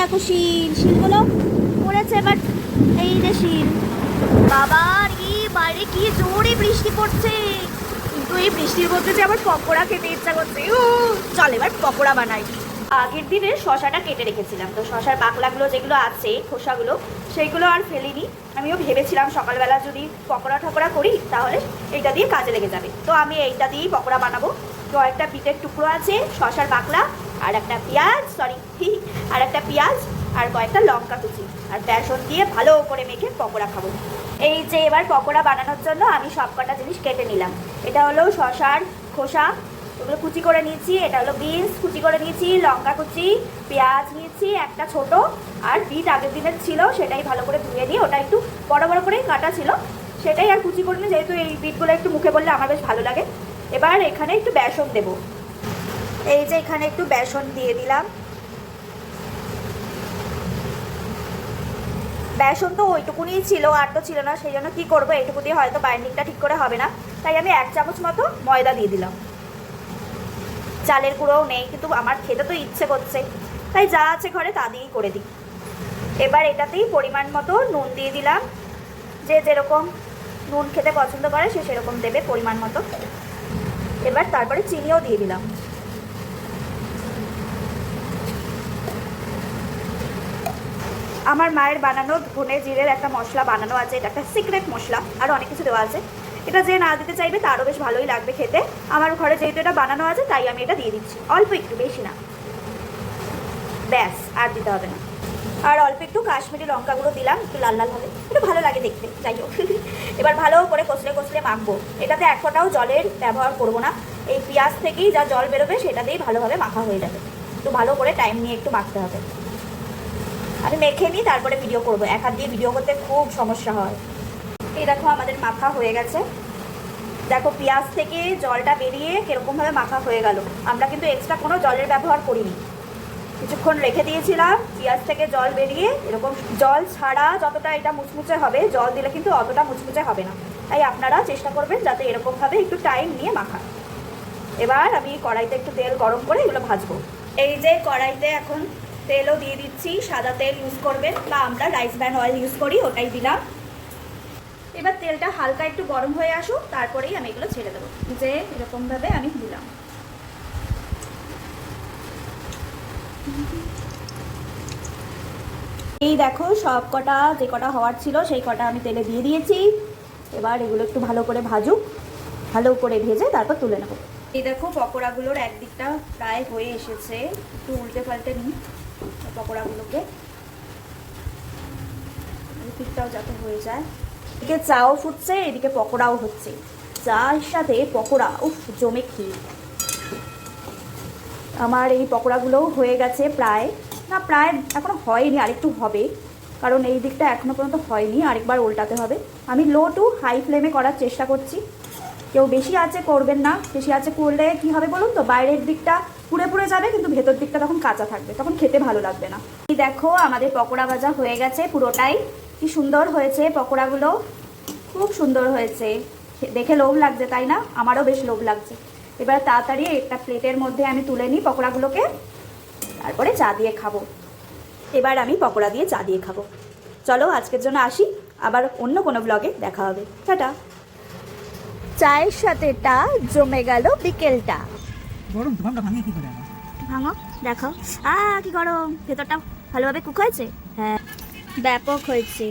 দেখো শিলগুলো পড়েছে। এবার এই যে শিল, বাবা রে বাইরে কি জোরে বৃষ্টি পড়ছে, কিন্তু এই বৃষ্টির মধ্যে যে আবার পকোড়া খেতে ইচ্ছা করছে। চল এবার পকোড়া বানাই। আগের দিনে শশাটা কেটে রেখেছিলাম, তো শশার বাকলাগুলো যেগুলো আছে খোসাগুলো সেইগুলো আর ফেলিনি। আমিও ভেবেছিলাম সকালবেলা যদি পকোড়া ঠকোড়া করি তাহলে এইটা দিয়ে কাজে লেগে যাবে, তো আমি এইটা দিয়েই পকোড়া বানাবো। তো একটা বিটের টুকরো আছে, শশার বাকলা, আর একটা পেঁয়াজ আর একটা পেঁয়াজ আর কয়েকটা লঙ্কা কুচি আর বেসন দিয়ে ভালো করে মেখে পকোড়া খাবো। এই যে এবার পকোড়া বানানোর জন্য আমি সব কটা জিনিস কেটে নিলাম। এটা হলো শশার খোসা, ওগুলো কুচি করে নিয়েছি। এটা হলো বিনস কুচি করে নিয়েছি, লঙ্কা কুচি, পেঁয়াজ নিয়েছি একটা ছোট, আর বিট আগের দিনের ছিল সেটাই ভালো করে ধুয়ে নিয়ে ওটা একটু বড় বড় করেই কাটা ছিল, সেটাই আর কুচি করে নিই, যেহেতু এই বিটগুলো একটু মুখে বললে আমার বেশ ভালো লাগে। এবার এখানে একটু বেসন দেব। এই যে এখানে একটু বেসন দিয়ে দিলাম। বেসন তো ওইটুকুনি ছিল, আর তো ছিল না, সেই জন্য কী করবো, এইটুকু দিয়ে হয়তো বাইন্ডিংটা ঠিক করে হবে না, তাই আমি 1 চামচ মতো ময়দা দিয়ে দিলাম। চালের গুঁড়োও নেই, কিন্তু আমার খেতে তো ইচ্ছে করছে, তাই যা আছে ঘরে তা দিয়েই করে দিই। এবার এটাতেই পরিমাণ মতো নুন দিয়ে দিলাম। যে যেরকম নুন খেতে পছন্দ করে সে সেরকম দেবে পরিমাণ মতো। এবার তারপরে চিনিও দিয়ে দিলাম। আমার মায়ের বানানো ধনে জিরের একটা মশলা বানানো আছে, এটা একটা সিক্রেট মশলা, আরও অনেক কিছু দেওয়া আছে। এটা যে না দিতে চাইবে তারও বেশ ভালোই লাগবে খেতে। আমার ঘরে যেহেতু এটা বানানো আছে তাই আমি এটা দিয়ে দিচ্ছি, অল্প একটু, বেশি না, ব্যাস আর দিতে হবে না। আর অল্প একটু কাশ্মীরি লঙ্কা গুঁড়ো দিলাম, একটু লাল লাল হবে, একটু ভালো লাগে দেখতে, যাই হোক। এবার ভালো করে কষলে কষলে মাখবো। এটাতে এক ফোঁটাও জলের ব্যবহার করবো না, এই পেঁয়াজ থেকেই যা জল বেরোবে সেটা দিয়েই ভালোভাবে মাখা হয়ে যাবে। একটু ভালো করে টাইম নিয়ে একটু মাখতে হবে। আমি মেখে নিই তারপরে ভিডিও করবো, এক হাত দিয়ে ভিডিও করতে খুব সমস্যা হয়। এই দেখো আমাদের মাখা হয়ে গেছে, দেখো পেঁয়াজ থেকে জলটা বেরিয়ে কীরকমভাবে মাখা হয়ে গেল। আমরা কিন্তু এক্সট্রা কোনো জলের ব্যবহার করিনি, কিছুক্ষণ রেখে দিয়েছিলাম, পেঁয়াজ থেকে জল বেরিয়ে এরকম জল ছাড়া যতটা এটা মুচমুচে হবে, জল দিলে কিন্তু অতটা মুচমুচে হবে না, তাই আপনারা চেষ্টা করবেন যাতে এরকমভাবে একটু টাইম নিয়ে মাখা। এবার আমি কড়াইতে একটু তেল গরম করে এগুলো ভাজবো। এই যে কড়াইতে এখন তেলও দিয়ে দিচ্ছি, সাদা তেল ইউজ করবেন বা আমরা রাইস ব্র্যান অয়েল ইউজ করি, ওটাই দিলাম। এবার তেলটা হালকা একটু গরম হয়ে আসুক, তারপরেই আমি এগুলো ছেড়ে দেবো। যে এরকমভাবে আমি দিলাম। এই দেখো সব কটা যে কটা হওয়ার ছিল সেই কটা আমি তেলে দিয়ে দিয়েছি। এবার এগুলো একটু ভালো করে ভাজুক, ভালো করে ভেজে তারপর তুলে নেব। এই দেখো পকোড়াগুলোর একদিকটা প্রায় হয়ে এসেছে, একটু উল্টে পাল্টে নিই পকোড়াগুলোকে, এই দিকটাও যাতে হয়ে যায়। এদিকে চাও ফুটছে, এদিকে পকোড়াও হচ্ছে, চায়ের সাথে পকোড়া উফ জমে খেয়ে। আমার এই পকোড়াগুলোও হয়ে গেছে প্রায়, না প্রায় এখনও হয়নি, আরেকটু হবে, কারণ এই দিকটা এখনও পর্যন্ত হয়নি, আরেকবার উল্টাতে হবে। আমি লো টু হাই ফ্লেমে করার চেষ্টা করছি। কেউ বেশি আঁচে করবেন না, বেশি আঁচে করলে কী হবে বলুন তো, বাইরের দিকটা পুড়ে পুড়ে যাবে কিন্তু ভেতর দিকটা তখন কাঁচা থাকবে, তখন খেতে ভালো লাগবে না। এই দেখো আমাদের পকোড়া ভাজা হয়ে গেছে পুরোটাই, কি সুন্দর হয়েছে পকোড়াগুলো, খুব সুন্দর হয়েছে, দেখে লোভ লাগছে তাই না? আমারও বেশ লোভ লাগছে। এবার তাড়াতাড়ি একটা প্লেটের মধ্যে আমি তুলে নিই পকোড়াগুলোকে, তারপরে চা দিয়ে খাবো। এবার আমি পকোড়া দিয়ে চা দিয়ে খাবো। চলো আজকের জন্য আসি, আবার অন্য কোনো ব্লগে দেখা হবে, টাটা। চায়ের সাথেটা জমে গেল বিকেলটা। গরম তো ভাঙা ভাঙে কি করে ভাঙো দেখো, কি গরম, ভেতরটা ভালোভাবে কুক হয়েছে, হ্যাঁ ব্যাপক হয়েছে।